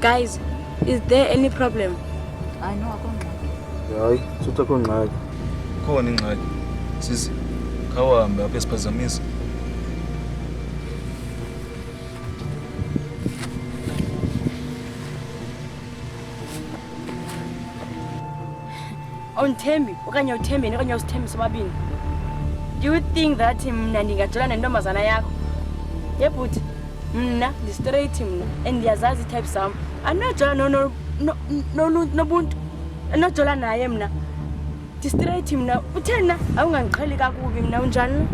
Guys, is there any problem? I know akho. Hayi, sutha khona ngxaki. Khona ingxaki. Sisi, khawuhambe apha esiphazamisa. Onthembi okanye uthembeni okanye usithembi sobabini. Do you think that mna ndingajola nentombazana yakho? Yebhuti, mna ndi-straight mna and ndiyazazi i-type sam. Andinojola Nobuntu. Andinojola naye mna. Ndi-straight mna. Utheni na? Awungangiqheli kakubi mna unjani?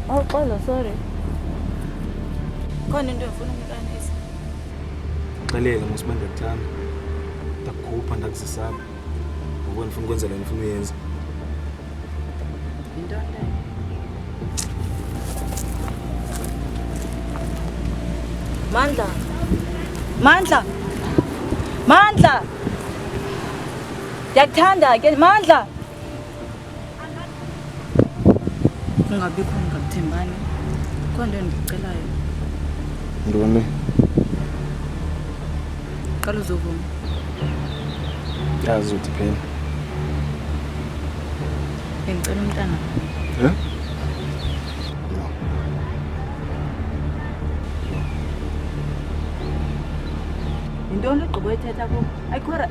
Xolo, sorry. Khona into efuna umntanisi. Xelela ngosiba ndiyakuthanda. Ndakukhupha ndakuzisaba. Ngoba ndifuna ukwenzela ndifuna uyenza. Into nto. Mandla. Mandla. Mandla. Ndiyakuthanda ke Mandla. Ungabikho ngakuthembani. Khona into endicelayo. Ntoni? Qala uzovuma. Yazi uthi phela. Bengicela umntana. No. Intoni ligqibo ethetha kubo? Ayikhora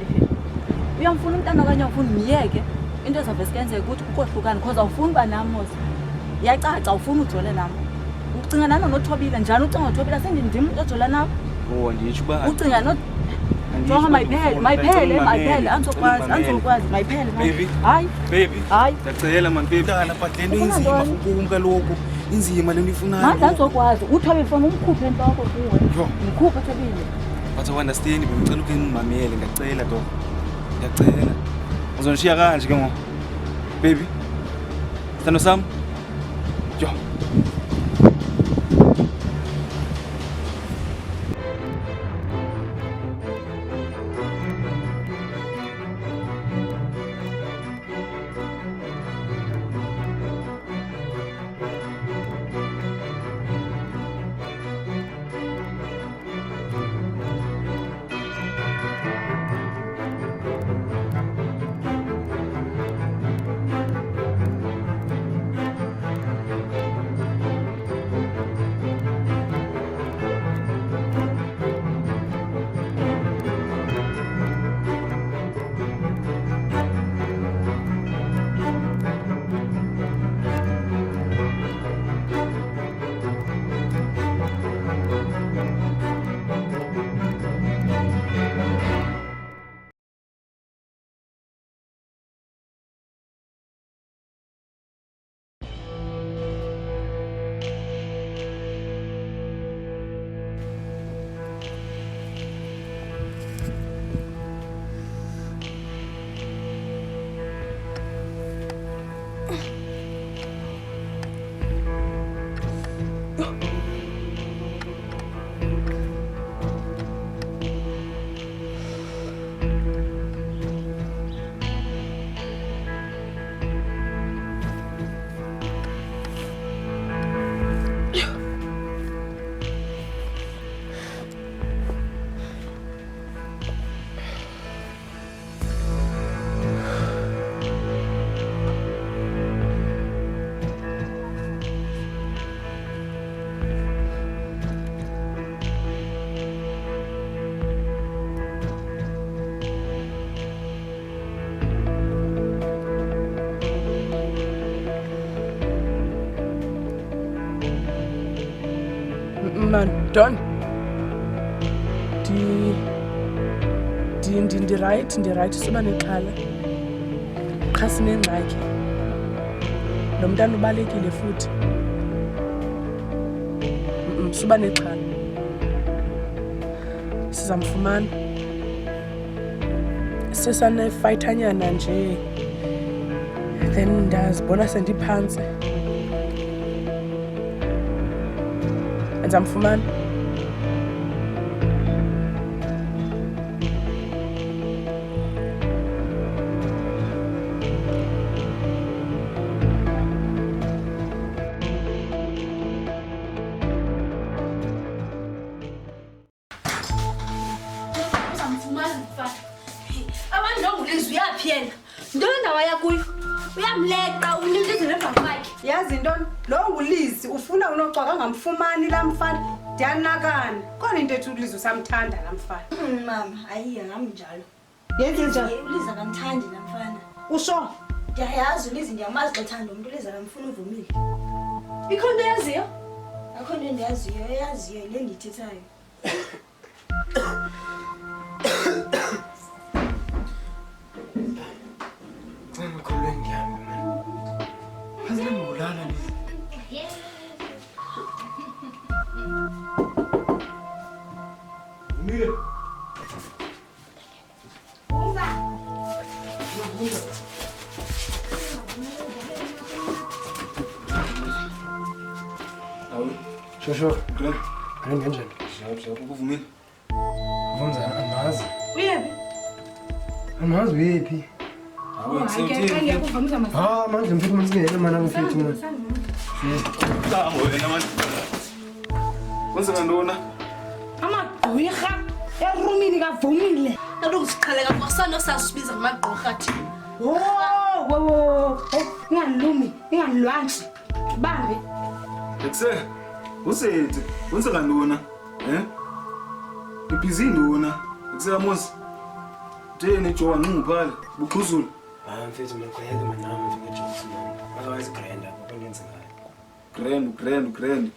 uyamfuna umntana okanye awufuna umyeke into ezawube sikenzeka ukuthi ukohlukana because awufuni uba Amos. Iyacaca awufuni ujole nam. Ucinga nalo noThobile njani ucinga noThobile sendindim umuntu ojola nawe? Oh, nditsho uba Ucinga no Jonga mayiphele anzokwazi mayiphele. Hayi baby. Hayi Ndiyacela man baby. Mntana but le nto inzima kukum kaloku. Inzima le nto ifunayo. Manje anzokwazi uThobile ufuna umkhuphe entloko kuwe. Mkhuphe uThobile. But understand bengicela ukhe ngimamele ngiyacela to. Ngiyacela. Uzonishiya kanje ke ngoku. Baby. Sithando sami. Jo. Man, Don. Ndi-right suba nexhala. Qha sinengxaki. Lo mntana ubalekile futhi. Suba nexhala. Sizamfumana. Sesanefayithanyana nje. Then ndazibona sendiphantsi. Ndizamfumana. yazi intoni lo nguLizi ufuna unoxoka ngamfumani lamfana ndiyanakana khona into ethi uLizi usamthanda lamfana mama ayiya ngamnjalo yenze njani uLizi akamthandi lamfana usho ndiyayazi uLizi ndiyamazi xathanda umuntu uLizi akamfuna uvumile ikho into yaziyo akho nto endiyaziyo eyaziyo le ndiyithethayo Ngikholwe ngiyami man. Hazina ngulala le. Umile. Shosho, Glen, kanjani? ukuvumile. Vumza amazi. uyephi Amazi uyephi? ngiyakuvamisa Ah, manje mfethu manje mana mfethu mina. Wena manje. Wenza ntona? amagqwirha erumini kavumile kaloku siqheleka kwasano sasibiza ngamagqorha thi inganilwanji bambe Ekuse. Usethi, wenza ntona? Ibhizi ntona? Ekuse Amos. Theni Jowa ngiphala, bukhuzulu. Ah, mfethu mina khweka mana mfethu ngejokes mama. Otherwise grinder ngokunyenza ngayo. Grand.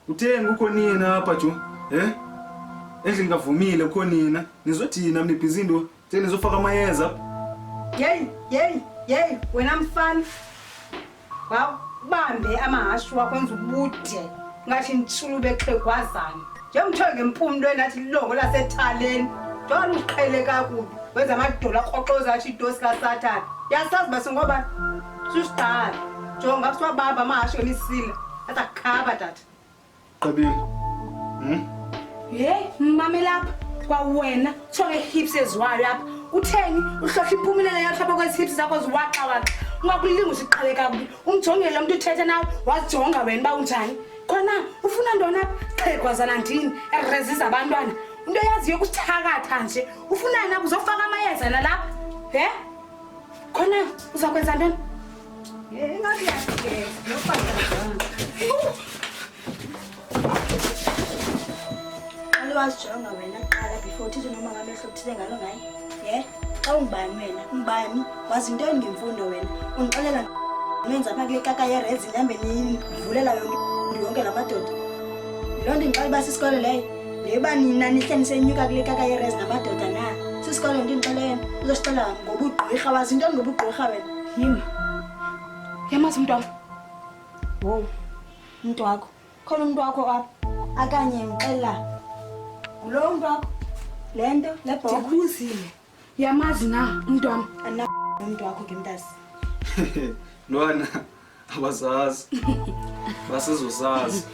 Utheni kukho nina apha jo? Endlini ngavumile kukho nina. Nizothina mina ibhizi ndo. Theni nizofaka amayeza. yeyi wena mfana wabambe amahashu wakho enza ubude ngathi ntshulube exhegwazana njengomthiwe ngempumlo enathi lilongo lasethaleni njalo uqhele kakubi wenza amadola akroxoza athi idosi kaSathane yasazi base ngoba susidala jonga kuswabamba amahashu ngemisile atakhaba tata Qabile. mame lapha kwawena sonke hips eziwayo lapha utheni uhlohla impumelelo yakho lapha kwezi hips zakho ziwaxa ungakulinga usiqhele kakubi umjongele umuntu uthetha nawe wajonga wena ba unjani khona ufuna ntona xhegwazana ndini ereziza abantwana into yaziyo kuthakatha nje ufunani apho uzofaka amayeza nalapha khona uzakwenza ntoni ingathi yake wazijonga wena kuqala before uthethe noma ngamehlo kuthile ngalo ngaye xa ungubani wena ungubani wazi into engemfundo wena undixelela nenza apha kule kaka yerezi ndihambe nivulela yonke la madoda loo nto ndixela uba sisikolo leyo le uba nina nihle nisenyuka kule kaka yerezi namadoda na sisikolo nto ndixele yena uzosixela ngobugqwirha wazi into ngobugqwirha wena yima yamazi umntu wakho wo umntu wakho khona umntu wakho apha akanye ngixela lo mntu wakho le nto lebhoko ndikhuzile yamazi na umntu wam umntu wakho ke mntazi Ntwana abazazi. Basizosazi.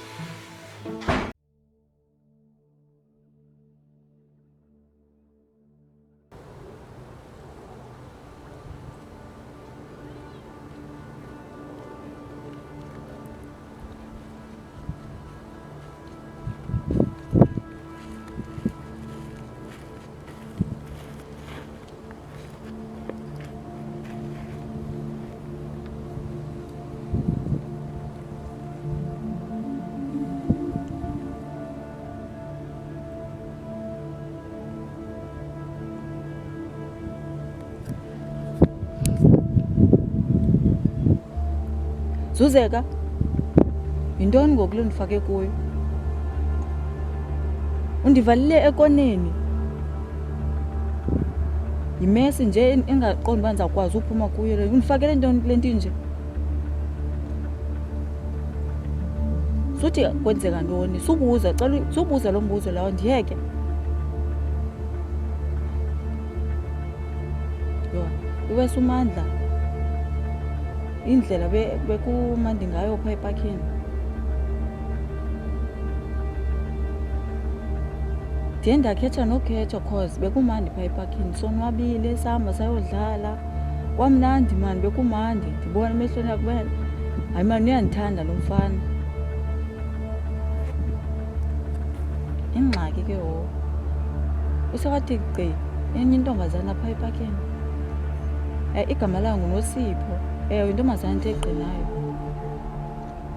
Zuzeka, yintoni ngoku le ndifake kuyo? Undivalile ekoneni. Yimesi nje engaqondi uba ndizawukwazi uphuma kuyo le. Undifakele ntoni kule nto inje? Suthi kwenzeka ntoni? Subuza, subuza lo mbuzo lawo ndiyeke. Yho, iwesa uMandla. Indlela bekumandi ngayo phaa epakini. Ndiye ndakhetha nokhetha cause bekumandi phaa epakini. Sonwabile, sahamba sayodlala. Kwamnandi mani, bekumandi. Ndibona emehlweni yakho uba hayi mani uyandithanda lo mfana. Ingxaki ke ho. Usewathi gqi enye intombazana phaa epakini. Igama layo nguNosipho. Intombazana into eqinayo.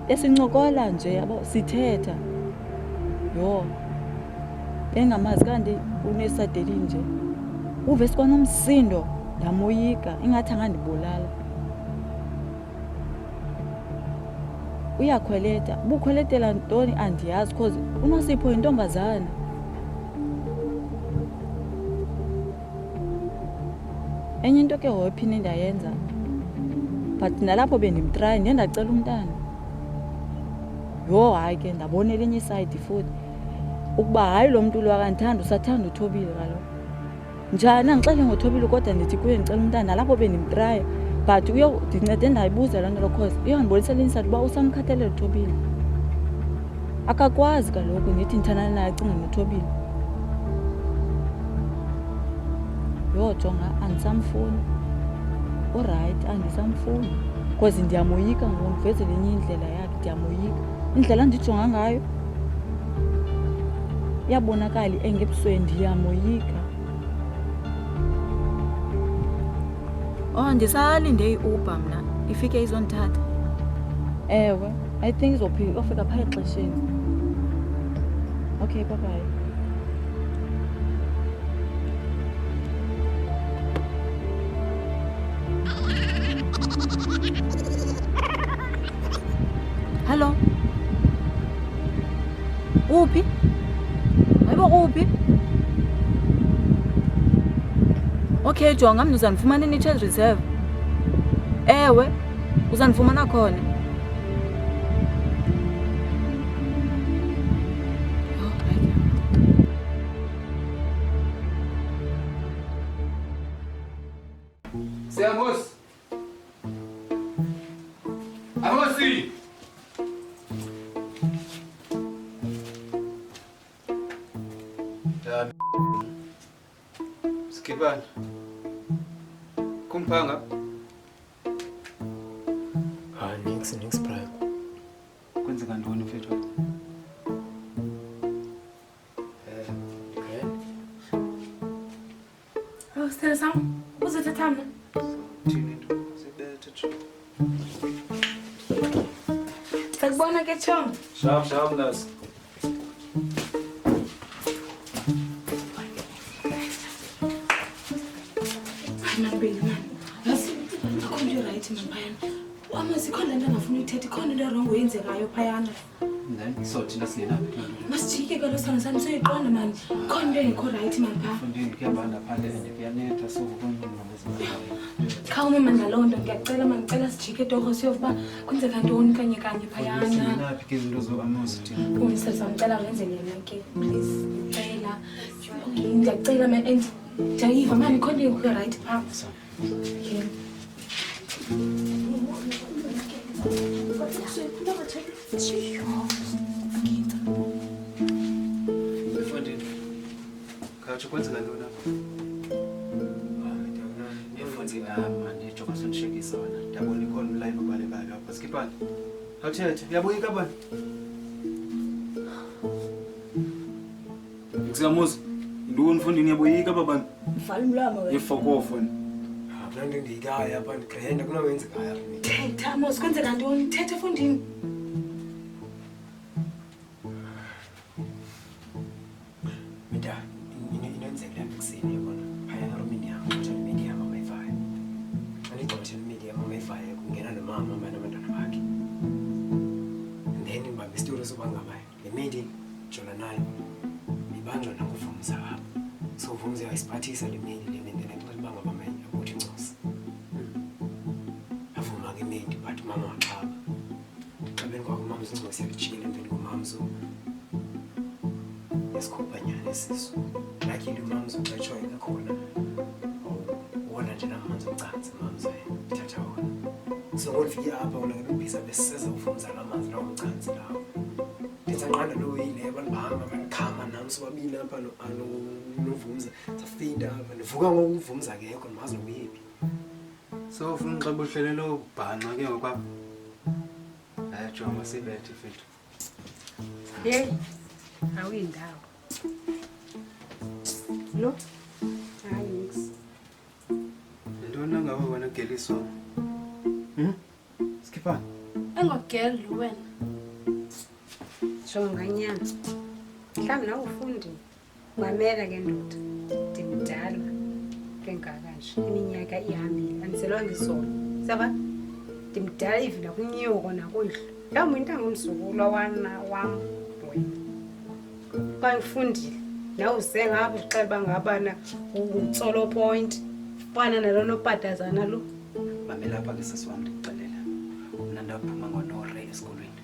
Esincokola nje yabo sithetha. Yo. Engamazi kanti unesadeli nje. Uve sikwanomsindo ndamoyika ingathi angandibulala. Uyakhweleta, bukhweletela ntoni andiyazi because uNosipho yintombazana. Enye into ke hophini ndayenza. But nalapho bendimtry ndiye ndacela umntana. Yo hayi ke ndabona elinye iside futhi. Ukuba hayi lo muntu lo akandithanda usathanda uThobile kaloku. Njani angixele ngoThobile kodwa ndithi kuye ndicela umntana nalapho bendimtry. But ndincede ndayibuza laa nto lo cause uyandibonisa elinye uba usamkhathalela uThobile. Akakwazi kaloku ndithi ndithandana naye acinge noThobile. Yo jonga andisamfuni. Alright andisamfuni. Because ndiyamoyika ngoku ndivezele enye indlela yakhe ndiyamoyika. Indlela endijonga ngayo iyabonakala engebusweni ndiyamoyika. Oh ndisalinde iUber mna ifike izondithatha. Ewe I think izofika phaa exesheni. Okay bye bye. Hello. Uphi? Hayibo uphi? Okay jonga mna uzandifumana ni-charge reserve. Ewe uzandifumana khona. Amos. Amosi. Skipani. Kumpanga. Nix Brian. Kwenzeka ntoni mfethu? Okay. Oh, Stella Sam, uzothatha mna? Thini into? Sibethe. Sakubona ke chong. Sharp las. Baby man. Yasi, akho nje right man phayana. Amos ikhona lento angafuni uyithetha, ikhona into wrong oyenzekayo phayana. Then isothina singena phi? Masijike kalo sana sami soyiqonda man. Khona into engekho right man pha. Mfundini kuyabanda phandle nje kuyanetha sokukhona nomazimba. Khawume man ngaloo nto ngiyacela man ngicela sijike torho siyokuba kwenzeka ntoni kanye phayana. Sinaphi ke izinto zo-Amos thina? Umsel samcela wenze yena ke please. Ngicela. Okay, ngiyacela man and Jayiva man ikhona into engekho right pha. Okay. Mfundini. Khathi kwenzeka ntoni lapha? Mfundini manje joka sonishekisa wena. Ndiyabona ikhona live obalekayo lapha. Skipani. Awuthethe, uyaboyika bani? Ngizamuzwa. Ndoni mfundini uyaboyika babantu? Vala umlomo wena. Fuck off wena. Kunanto endiyikayo apha ndigrenda kunawenzekayo apha mina. Thetha Amos kwenzeka ntoni? Thetha Mfundini. Mita, inenzeka lapha ekuseni yabona. Phayana lo media ngithola media mama-Wi-Fi. Angigqothe media mama-Wi-Fi kungena nomama nabantwana bakhe. And then ngibambe isitori soba ngaba le media jona nayo ibanjwa nanguvumza apha. So uvumza uyayisiphathisa le media le media ngenxa yokuba ngaba ukuthi Xhosa. Avuma ke media but mama waxhaba. Xabeni kwakho mama uzingosi yakujile emveni komamzo. Esikhupha nyane isisu. Like into mamzo uyatsho ngakhona. Wona nje namanzi ucansi mamzo uthatha wona. So ngolifike apha wona ngebisa besiseza uvumza lamanzi lawo ucansi lawo. Ndenza nqanda lo yile abantu bahamba banikhama nami sobabili apha novumza safinda apha ndivuka ngokuvumza akekho ndimazi nokuyephi. So ufuna xa buhlelelo ubhanqa ke ngokwapha. Hayi jonga sibethe mfethu. Hey. Awuyindawo. Lo? Hayi nix. Ntoni ngawe wena geliswa? Skipani. ngogirl wena. Jonga nyana. Mhlawumbe nawe ufundi. Mamela ke ndoda. Ndimdala. Kengaka nje. Iminyaka ihambile. Andiselwa ngisolo. Saba? Ndimdala ivila kunyoko nakondlo. Mhlawumbe into ngumzukulu wam. Xa ufundile. Nawe usengapha uxeba ngabana utsolo point. Fana nalona opatazana lo. Mamela lapha ke sisiwami ndikuxelela. Mina ndaphuma ngonore esikolweni.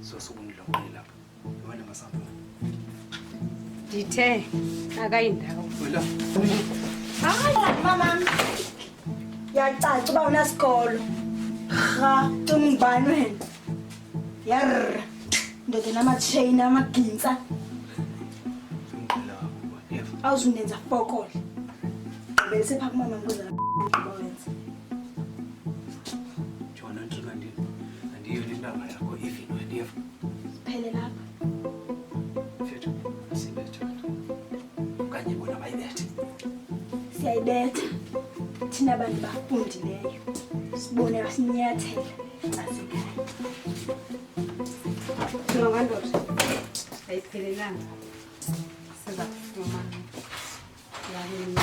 So subundilongile lapha. Wena masapho. Ndithe akayindawo. Wela. Hayi mama. Yacaca uba unasikolo. Ha, ungibani wena? Yar. Ndoda namachain amaginsa. Awuzundenza fokole. Bese phaka mama ngoza wenza. Jona ntsukandi. Andiyo indaba yakho ifino ndiyafa. Phele lapha. Mfethu, sibethe. Kanye bona bayibethe. Siyayibetha. Thina abantu bafundileyo. Sibone asinyathela. Asekhaya. Jonga ndoda. Ayiphelelanga. Siza kufumana. Yabona.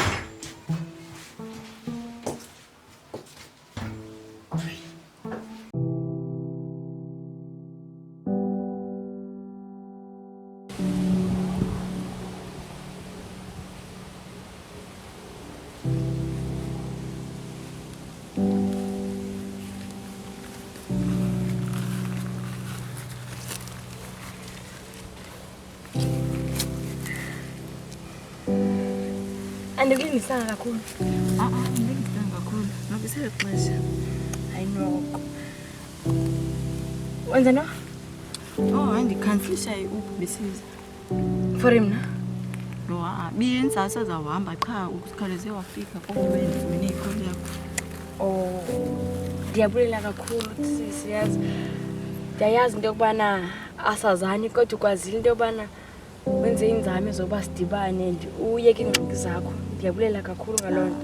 Andikulingisanga kakhulu. Ndilingisanga kakhulu. Nobisele xesha. Ayinoko. Wenza no? Hayi ndikhansilisha iUber besiza. For him na? Lo biyenza sazawuhamba qha usikhawuleze wafika kodwa wendifumene ikholi yakho. Ndiyabulela kakhulu siyazi. Ndiyayazi into yokubana asazani kodwa ukwazile into yokubana wenze inzame zoba sidibane and uyeke iingxaki zakho. Ndiyabulela kakhulu ngaloo nto.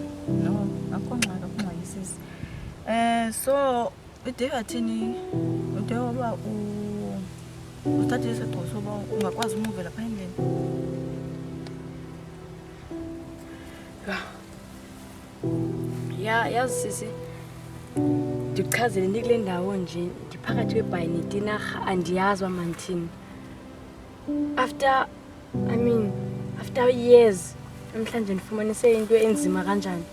No, akho ngxaki sisi. So ude wathini ude waba uthathe isigqibo soba ungakwazi umuvela pha endlini. Yazi sisi. Ndikuchazele ndikule ndawo nje ndiphakathi kwebhayi netinarha andiyazi uba mandithini. After years namhlanje ndifumanise into enzima kanjani.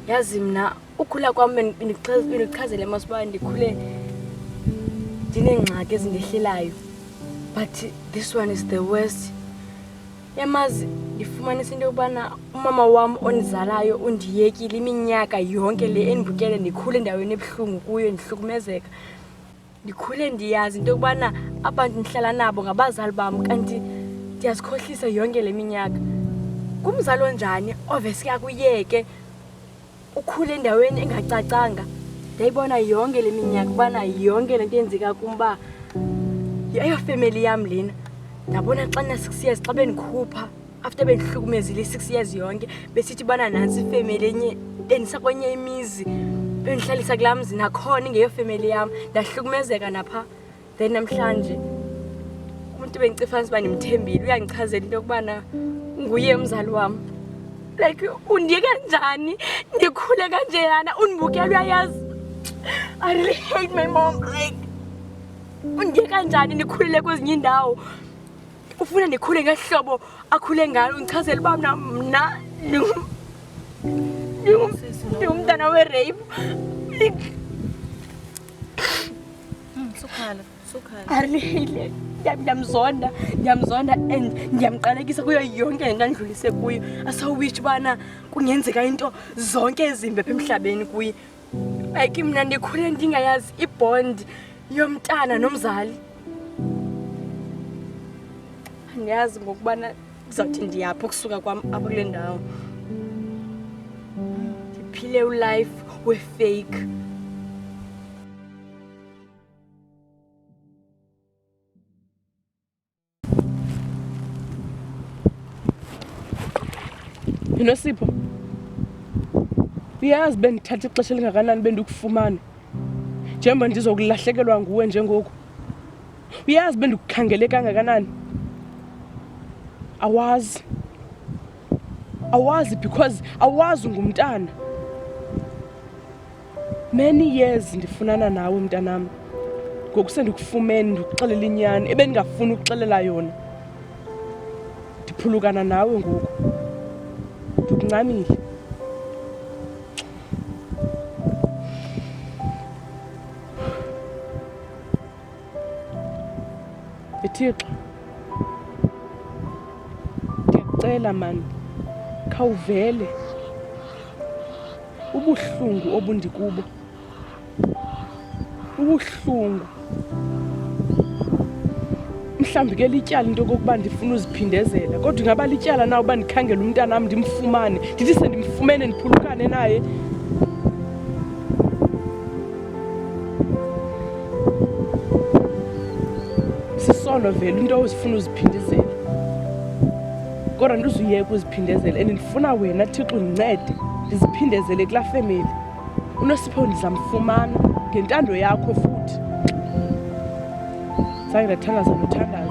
Yazi mna ukhula kwam bendichazele Amos uba ndikhule ndineengxaki ezindehlelayo, but this one is the worst. Yamazi ndifumanise into yokubana umama wam ondizalayo undiyekile iminyaka yonke le endibukele ndikhule endaweni ebuhlungu kuyo ndihlukumezeka. Ndikhule ndiyazi into yokubana abantu ndihlala nabo ngabazali bam kanti ndiyazikhohlisa yonke le minyaka. Kumzali onjani obviously akuyeke ukhule endaweni engacacanga. Ndayibona yonke le minyaka ubana yonke le nto yenzeka kumba yeyofamily yam lena. Ndabona xa na-6 years xa bendikhupha after bendihlukumezile i-6 years yonke besithi bana nantsi ifamily enye endisakwenye imizi bendihlalisa kulaa mzi nakhona ingeyofamily yam ndahlukumezeka napha. Then namhlanje umuntu bendicifanisa uba ndimthembile uyandichazela into yokubana nguye umzali wam. Like undiye kanjani ndikhule kanjeyana undibukela uyayazi. I really hate my mom. Like undiye kanjani ndikhulile kwezinye indawo ufuna ndikhule ngehlobo akhule ngalo undichazela uba mna ndingumntana we-rape. Sukhala. I really hate it. Ndiyamzonda and ndiyamqalekisa kuyo yonke lento andlulise kuyo. Asawish ubana kungenzeka into zonke ezimbi apha emhlabeni kuye. Like mna ndikhule ndingayazi ibond yomntana nomzali. Andiyazi ngokubana ndizawuthi ndiyapha ukusuka kwam apha kule ndawo. Ndiphile ulife we-fake. Nosipho, uyazi bendithatha ixesha elingakanani bendikufumana. njengoba ndizokulahlekelwa nguwe njengoku. Uyazi bendikukhangele kangakanani? Awazi because awazi ngumntana. Many years ndifunana nawe mntanami. Ngoku sendikufumene ndikuxelela inyani ebendingafuni ukuxelela yona. Ndiphulukana nawe ngoku. Ndikuncamile. Thixo, ndiyakucela mani, khawuvele ubuhlungu obundikubo. Ubuhlungu. Mhlawumbi ke lityala into kokuba ndifuna uziphindezela, kodwa ingaba lityala na uba ndikhangela umntanam ndimfumane, ndithi sendimfumene ndiphulukane naye. Sisono vele into ozifuna uziphindezela, kodwa ndizuyeka uziphindezela and ndifuna wena Thixo undincede ndiziphindezele kulaa family. Unosipho ndizamfumana ngentando yakho futhi. Zange ndathandaza nothandaza.